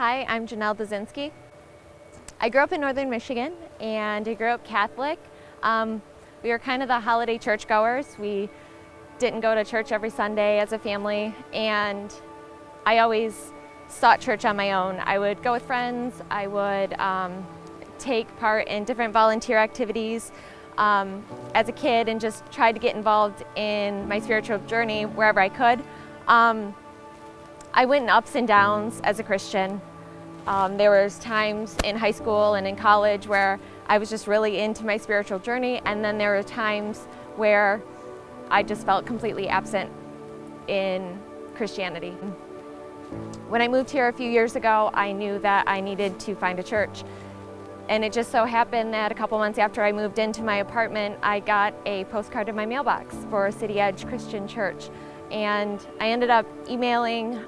Hi, I'm Janel Dzsienksi. I grew up in northern Michigan and I grew up Catholic. We were kind of the holiday churchgoers. We didn't go to church every Sunday as a family, and I always sought church on my own. I would go with friends, I would take part in different volunteer activities as a kid and just tried to get involved in my spiritual journey wherever I could. I went in ups and downs as a Christian. There was times in high school and in college where I was just really into my spiritual journey, and then there were times where I just felt completely absent in Christianity. When I moved here a few years ago, I knew that I needed to find a church. And it just so happened that a couple months after I moved into my apartment, I got a postcard in my mailbox for a CityEdge Christian church. And I ended up emailing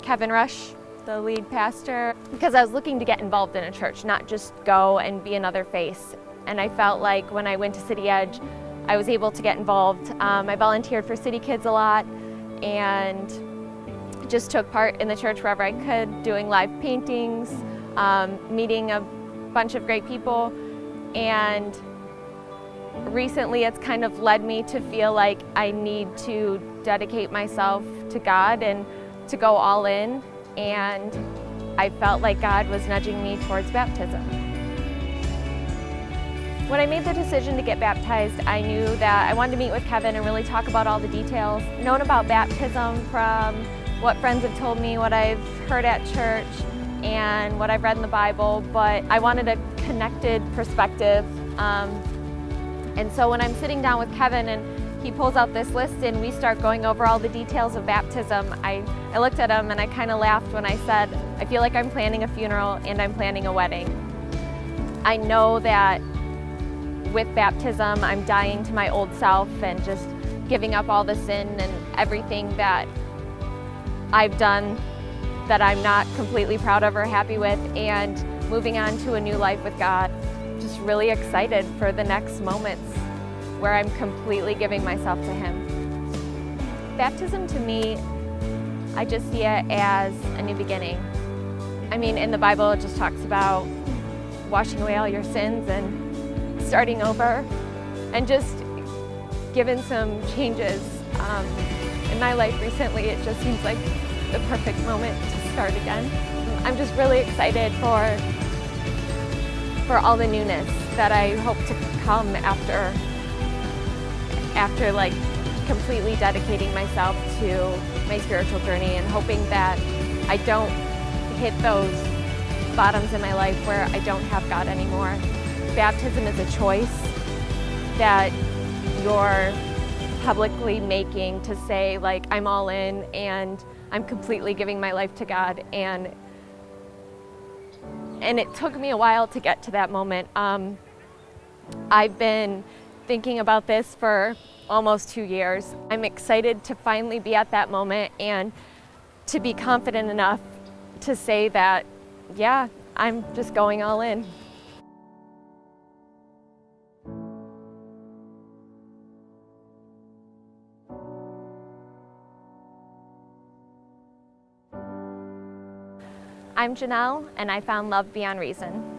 Kevin Rush, the lead pastor, because I was looking to get involved in a church, not just go and be another face. And I felt like when I went to CityEdge, I was able to get involved. I volunteered for City Kids a lot and just took part in the church wherever I could, doing live paintings, meeting a bunch of great people. And recently it's kind of led me to feel like I need to dedicate myself to God and to go all in. And I felt like God was nudging me towards baptism. When I made the decision to get baptized, I knew that I wanted to meet with Kevin and really talk about all the details. Known about baptism from what friends have told me, what I've heard at church, and what I've read in the Bible, but I wanted a connected perspective. And so when I'm sitting down with Kevin and he pulls out this list and we start going over all the details of baptism, I looked at him and I kind of laughed when I said, I feel like I'm planning a funeral and I'm planning a wedding. I know that with baptism, I'm dying to my old self and just giving up all the sin and everything that I've done that I'm not completely proud of or happy with, and moving on to a new life with God. Just really excited for the next moments where I'm completely giving myself to Him. Baptism to me, I just see it as a new beginning. I mean, in the Bible it just talks about washing away all your sins and starting over and just given some changes. In my life recently, it just seems like the perfect moment to start again. I'm just really excited for all the newness that I hope to come after like completely dedicating myself to my spiritual journey and hoping that I don't hit those bottoms in my life where I don't have God anymore. Baptism is a choice that you're publicly making to say, like, I'm all in and I'm completely giving my life to God. And it took me a while to get to that moment. I've been thinking about this for almost 2 years. I'm excited to finally be at that moment and to be confident enough to say that, yeah, I'm just going all in. I'm Janel, and I found love beyond reason.